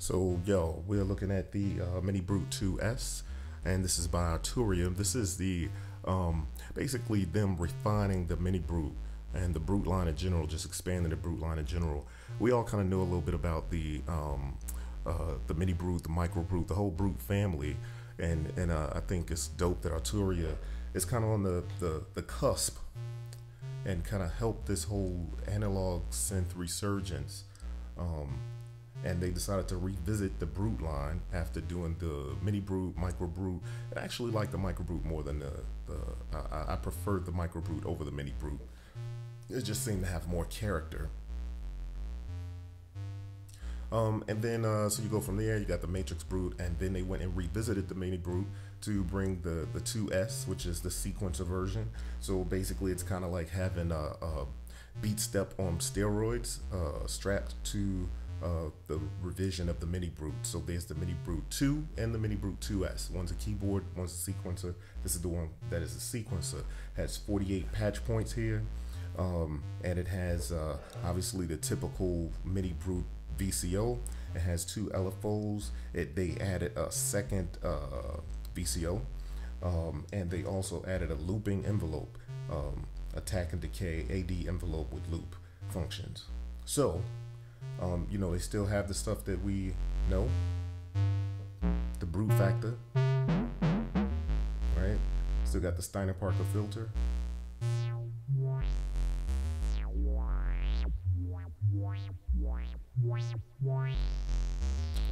So, yo, we're looking at the Minibrute 2S, and this is by Arturia. This is the basically them refining the Minibrute and the Brute line in general, just expanding the Brute line in general. We all kind of know a little bit about the Minibrute, the Microbrute, the whole Brute family, and I think it's dope that Arturia is kind of on the cusp and kind of help this whole analog synth resurgence. And they decided to revisit the Brute line after doing the Minibrute, Microbrute. I actually like the Microbrute more than I preferred the Microbrute over the Minibrute. It just seemed to have more character. And then, so you go from there, you got the Matrix Brute, and then they went and revisited the Minibrute to bring the 2S, which is the sequencer version. So basically it's kind of like having a beat step on steroids strapped to the revision of the Minibrute. So there's the Minibrute 2 and the Minibrute 2S. One's a keyboard, one's a sequencer. This is the one that is a sequencer. Has 48 patch points here, and it has obviously the typical Minibrute VCO. It has two LFOs. They added a second VCO, and they also added a looping envelope, attack and decay AD envelope with loop functions. So you know, they still have the stuff that we know, the brute factor, right? Still got the Steiner Parker filter.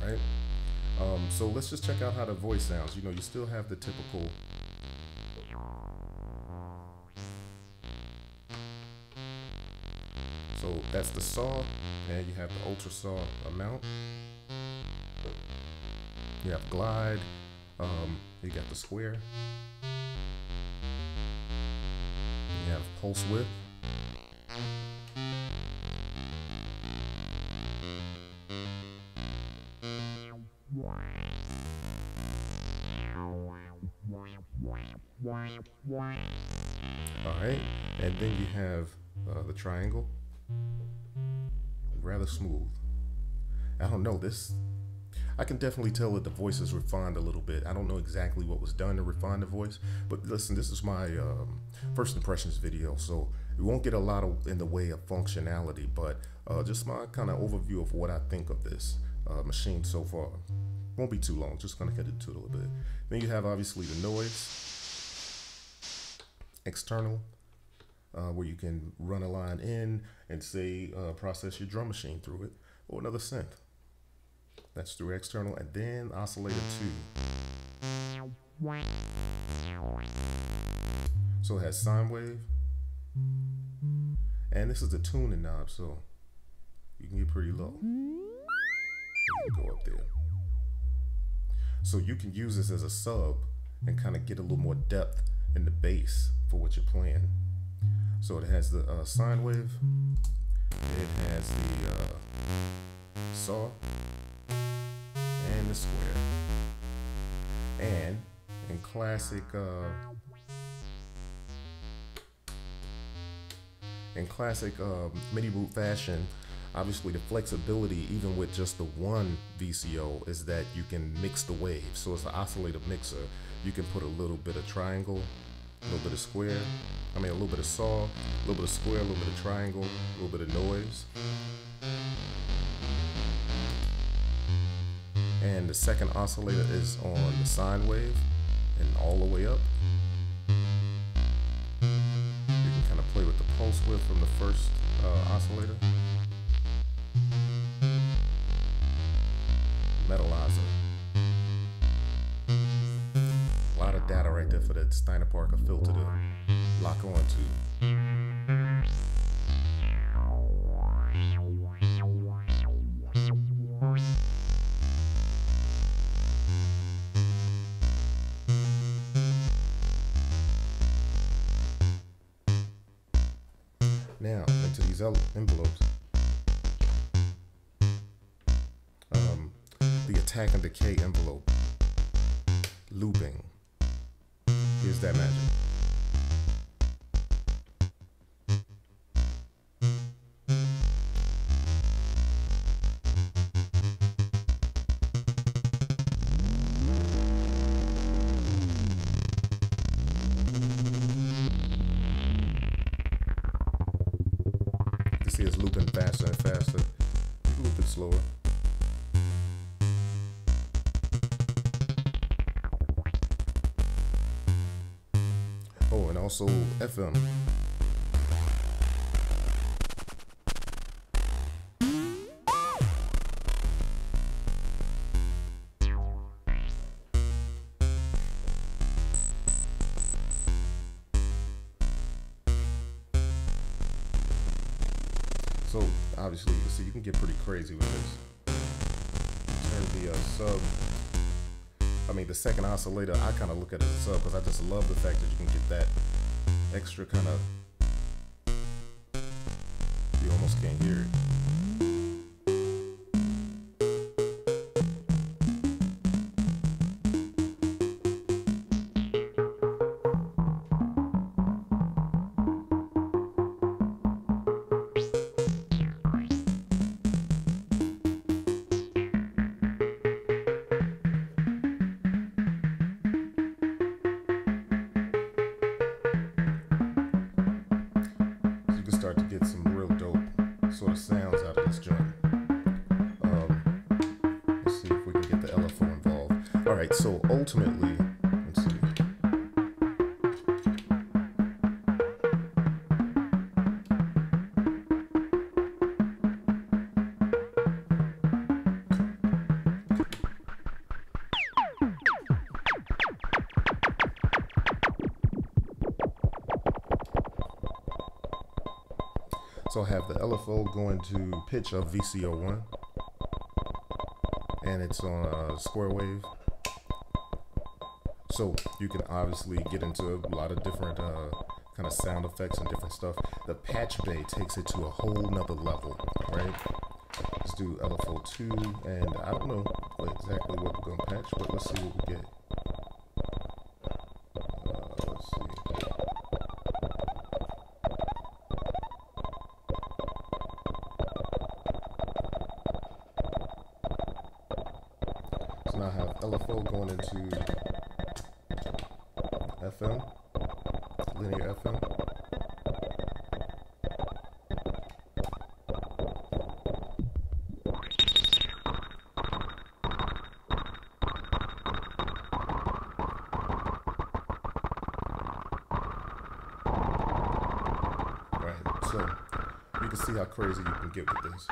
Right? So let's just check out how the voice sounds. You know, you still have the typical so that's the saw, and you have the ultra saw amount. You have glide, you got the square, you have pulse width, alright, and then you have the triangle. Rather smooth. I don't know, this I can definitely tell that the voice is refined a little bit. I don't know exactly what was done to refine the voice, but listen, this is my first impressions video, so we won't get a lot in the way of functionality, but just my kind of overview of what I think of this machine so far. Won't be too long, just gonna get into it a little bit. Then you have obviously the noise, external, where you can run a line in and say process your drum machine through it, or another synth. That's through external, and then oscillator 2. So it has sine wave, and this is the tuning knob, so you can get pretty low. You can go up there. So you can use this as a sub and kind of get a little more depth in the bass for what you're playing. So it has the sine wave, it has the saw, and the square. And in classic Minibrute fashion, obviously the flexibility, even with just the one VCO, is that you can mix the waves. So it's an oscillator mixer. You can put a little bit of triangle, a little bit of square, a little bit of saw, a little bit of square, a little bit of triangle, a little bit of noise. And the second oscillator is on the sine wave and all the way up. You can kind of play with the pulse width from the first oscillator. Metalizer. A lot of data right there for that Steiner Parker filter to lock on to. Now into these envelopes. The attack and decay envelope. Looping. Here's that magic. see it's looping faster and faster. Loop it slower. Oh, and also FM. So obviously you can see you can get pretty crazy with this. Turn the the second oscillator, I kind of look at it as a sub because I just love the fact that you can get that extra kind of, you almost can't hear it. Start to get some real dope sort of sounds out of this joint. Let's see if we can get the LFO involved. All right, so ultimately, let's see. So I have the LFO going to pitch of VCO1, and it's on a square wave. So you can obviously get into a lot of different kind of sound effects and different stuff. The patch bay takes it to a whole nother level, right? Let's do LFO 2, and I don't know exactly what we're gonna patch, but let's see what we get. Let's see. So now I have LFO going into FM, linear FM. Right, so you can see how crazy you can get with this.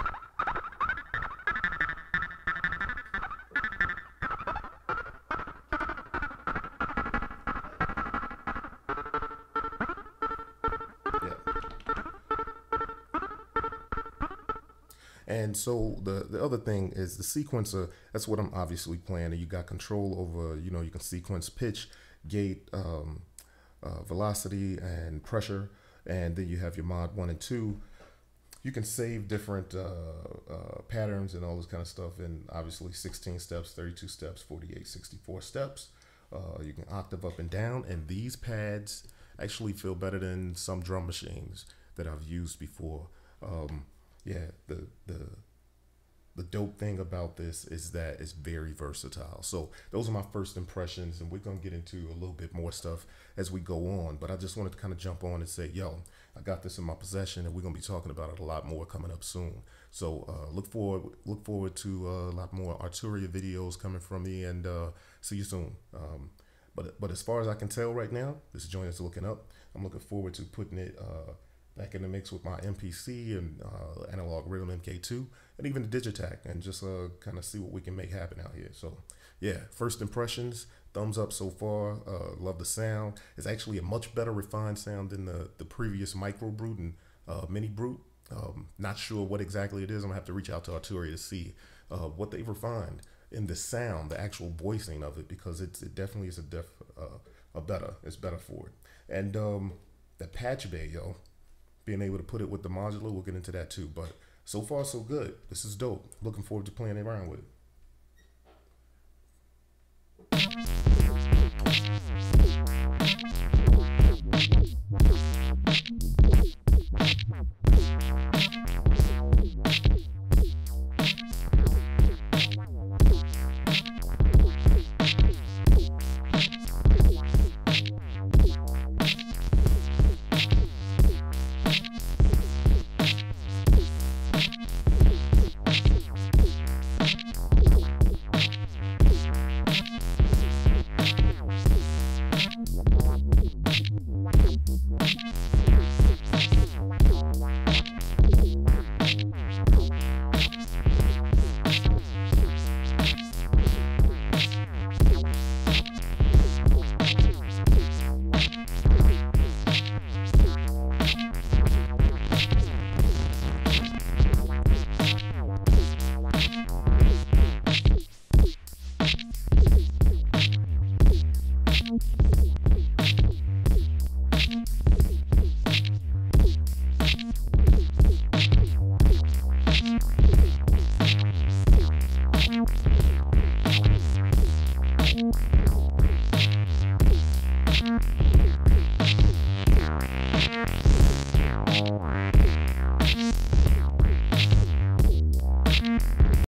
And so the other thing is the sequencer. That's what I'm obviously playing. And you got control over, you know, you can sequence pitch, gate, velocity, and pressure. And then you have your mod 1 and 2. You can save different patterns and all this kind of stuff. And obviously 16 steps, 32 steps, 48, 64 steps. You can octave up and down. And these pads actually feel better than some drum machines that I've used before. Yeah, the dope thing about this is that it's very versatile. So those are my first impressions, and we're gonna get into a little bit more stuff as we go on. But I just wanted to kind of jump on and say, yo, I got this in my possession, and we're gonna be talking about it a lot more coming up soon. So look forward to a lot more Arturia videos coming from me, and see you soon. But as far as I can tell right now, this joint is looking up. I'm looking forward to putting it back in the mix with my MPC and analog rhythm MK2 and even the Digitac, and just kind of see what we can make happen out here. So yeah, first impressions, thumbs up so far. Love the sound. It's actually a much better refined sound than the previous Microbrute and Minibrute. Not sure what exactly it is. I'm gonna have to reach out to Arturia to see what they've refined in the sound, the actual voicing of it, because it definitely is it's better for it. And the patch bay, yo, being able to put it with the modular, we'll get into that too. But so far, so good. This is dope. Looking forward to playing around with it.